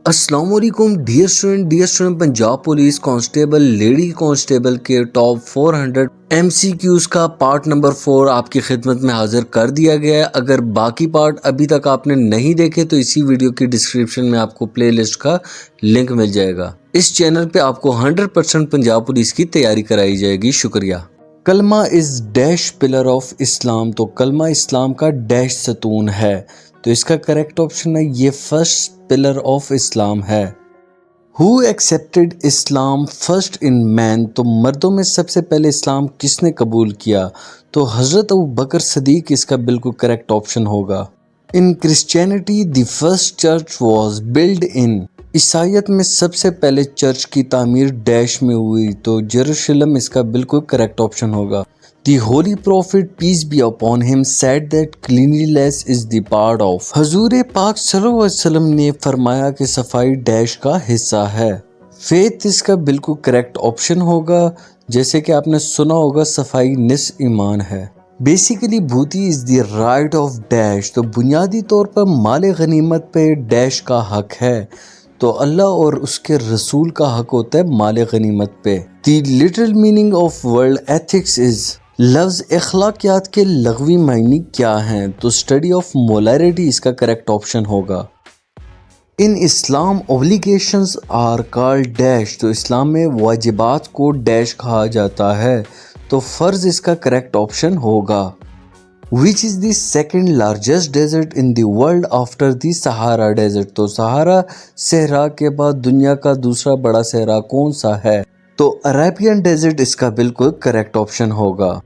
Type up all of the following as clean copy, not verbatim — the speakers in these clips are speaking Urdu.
السلام علیکم dear student Punjab police constable lady constable کے ٹاپ 400 MCQs کا پارٹ نمبر 4 آپ کی خدمت میں حاضر کر دیا گیا ہے۔ اگر باقی پارٹ ابھی تک آپ نے نہیں دیکھے تو اسی ویڈیو کی ڈسکرپشن میں آپ کو پلے لسٹ کا لنک مل جائے گا۔ اس چینل پہ آپ کو 100% پنجاب پولیس کی تیاری کرائی جائے گی۔ شکریہ۔ کلمہ از ڈیش پلر آف اسلام، تو کلمہ اسلام کا ڈیش ستون ہے، تو اس کا کریکٹ آپشن ہے یہ فرسٹ پلر آف اسلام ہے۔ ہو ایکسیپٹڈ اسلام فرسٹ ان مین، تو مردوں میں سب سے پہلے اسلام کس نے قبول کیا؟ تو حضرت ابوبکر صدیق اس کا بالکل کریکٹ آپشن ہوگا۔ In Christianity the first church was built in, عیسائیت میں سب سے پہلے چرچ کی تعمیر ڈیش میں ہوئی، تو یروشلم اس کا بالکل کریکٹ آپشن ہوگا۔ The holy prophet peace be upon him said that cleanliness is the part of، حضور پاک صلی اللہ علیہ وسلم نے فرمایا کہ صفائی ڈیش کا حصہ ہے۔ فیتھ اس کا بالکل کریکٹ آپشن ہوگا، جیسے کہ آپ نے سنا ہوگا صفائی نصف ایمان ہے۔ Basically booty is the right of dash, تو بنیادی طور پر مال غنیمت پہ ڈیش کا حق ہے، تو اللہ اور اس کے رسول کا حق ہوتا ہے مال غنیمت پہ۔ The literal meaning of world ethics is, لفظ اخلاقیات کے لغوی معنی کیا ہیں؟ تو اسٹڈی آف مولیرٹی اس کا کریکٹ آپشن ہوگا۔ ان اسلام اوبلیگیشنز آر کالڈ ڈیش، تو اسلام میں واجبات کو ڈیش کہا جاتا ہے، تو فرض اس کا کریکٹ آپشن ہوگا۔ Which is the second largest desert in the world after the Sahara desert, تو سہارا صحرا کے بعد دنیا کا دوسرا بڑا صحرا کون سا ہے؟ تو عرابین ڈیزرٹ اس کا بالکل کریکٹ آپشن ہوگا۔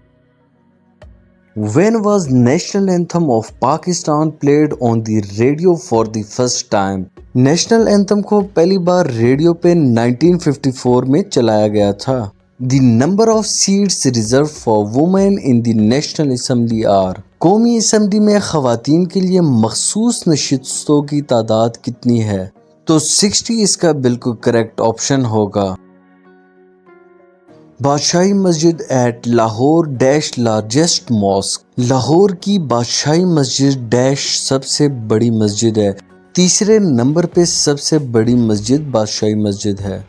When was national anthem of Pakistan played on the radio for the first time؟ National anthem کو پہلی بار ریڈیو پہ 1954 میں چلایا گیا تھا۔ The number of seats reserved for women in the National Assembly are، قومی اسمبلی میں خواتین کے لیے مخصوص نشستوں کی تعداد کتنی ہے؟ تو 60 اس کا بالکل کریکٹ آپشن ہوگا۔ Badshahi Masjid at Lahore dash largest mosque, Lahore کی بادشاہی مسجد ڈیش سب سے بڑی مسجد ہے، تیسرے نمبر پہ سب سے بڑی مسجد بادشاہی مسجد ہے۔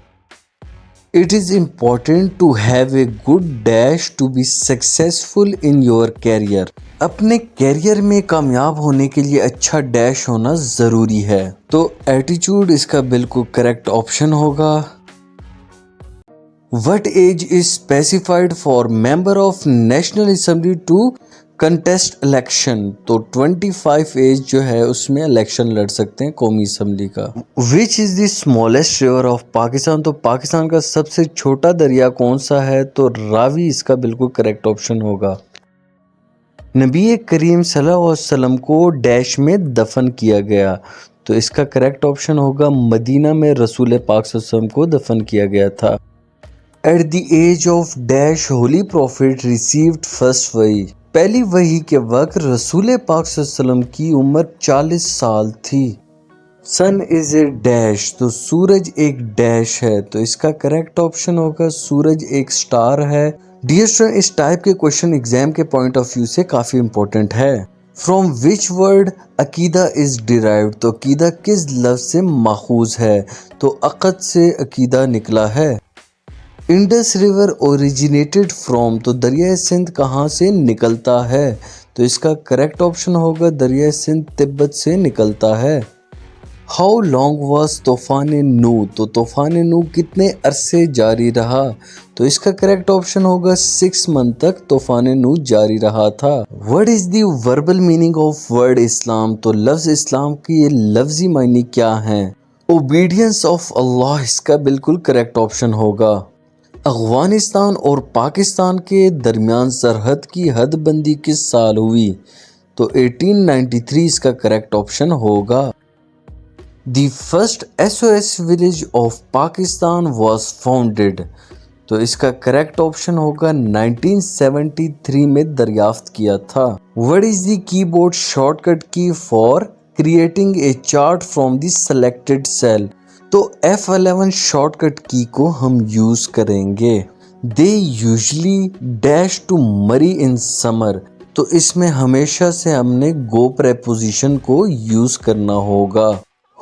It is important to have a good dash to be successful in your career، اپنے کیریئر میں کامیاب ہونے کے لیے اچھا ڈیش ہونا ضروری ہے، تو ایٹیچیوڈ اس کا بالکل کریکٹ آپشن ہوگا۔ What age is specified for member of National Assembly to contest election؟ تو 25 ایج جو ہے اس میں الیکشن لڑ سکتے ہیں قومی اسمبلی کا۔ Which is the smallest river of Pakistan؟ تو پاکستان کا سب سے چھوٹا دریا کون سا ہے؟ تو راوی اس کا بالکل کریکٹ آپشن ہوگا۔ نبی کریم صلی اللہ علیہ وسلم کو ڈیش میں دفن کیا گیا، تو اس کا کریکٹ آپشن ہوگا مدینہ میں رسول پاک صلی اللہ علیہ وسلم کو دفن کیا گیا تھا۔ At the age of dash holy prophet received first وحی، پہلی وحی کے وقت رسول پاک صلی اللہ علیہ وسلم کی عمر 40 سال تھی۔ سن از اے ڈیش، تو سورج ایک ڈیش ہے، تو اس کا کریکٹ آپشن ہوگا سورج ایک سٹار ہے۔ ڈیئر اسٹوڈنٹ، اس ٹائپ کے کوشچن ایگزام کے پوائنٹ آف ویو سے کافی امپورٹنٹ ہے۔ فرام وچ ورڈ عقیدہ از ڈیرائیوڈ، تو عقیدہ کس لفظ سے ماخوذ ہے؟ تو عقد سے عقیدہ نکلا ہے۔ انڈس ریور اوریجینیٹڈ فرام، تو دریائے سندھ کہاں سے نکلتا ہے؟ تو اس کا کریکٹ آپشن ہوگا دریائے سندھ تبت سے نکلتا ہے۔ ہاؤ لانگ واز طوفان نو، تو طوفان نو کتنے عرصے جاری رہا؟ تو اس کا کریکٹ آپشن ہوگا 6 منتھ تک طوفان نو جاری رہا تھا۔ What is the verbal meaning of word Islam? تو لفظ اسلام کی یہ لفظی معنی کیا ہیں؟ اوبیڈینس آف اللہ اس کا بالکل کریکٹ آپشن ہوگا۔ افغانستان اور پاکستان کے درمیان سرحد کی حد بندی کس سال ہوئی؟ تو 1893 اس کا کریکٹ آپشن ہوگا۔ The first SOS village of Pakistan was founded, تو اس کا کریکٹ آپشن ہوگا 1973 میں دریافت کیا تھا۔ وٹ از دی کی بورڈ شارٹ کٹ کی for creating a chart from the selected cell? تو F11 شارٹ کٹ کی کو ہم یوز کریں گے۔ دے یوزلی ڈیش ٹو مری ان سمر، تو اس میں ہمیشہ سے ہم نے گو پریپوزیشن کو یوز کرنا ہوگا۔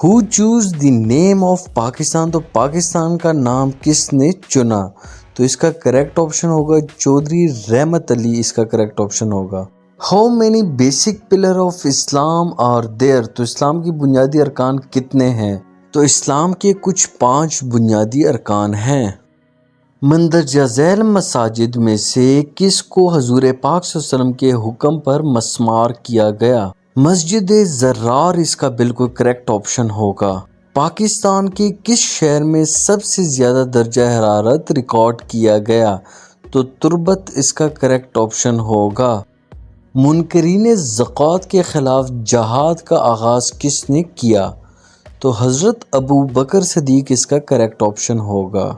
Who chose the name of Pakistan, تو پاکستان کا نام کس نے چنا؟ تو اس کا کریکٹ آپشن ہوگا چودھری رحمت علی، اس کا کریکٹ آپشن ہوگا۔ How many basic pillar of Islam are there, تو اسلام کی بنیادی ارکان کتنے ہیں؟ تو اسلام کے کچھ 5 بنیادی ارکان ہیں۔ مندرجہ ذیل مساجد میں سے کس کو حضور پاک صلی اللہ علیہ وسلم کے حکم پر مسمار کیا گیا؟ مسجد زرار اس کا بالکل کریکٹ آپشن ہوگا۔ پاکستان کے کس شہر میں سب سے زیادہ درجہ حرارت ریکارڈ کیا گیا؟ تو تربت اس کا کریکٹ آپشن ہوگا۔ منکرین زکوٰۃ کے خلاف جہاد کا آغاز کس نے کیا؟ تو حضرت ابو بکر صدیق اس کا کریکٹ آپشن ہوگا۔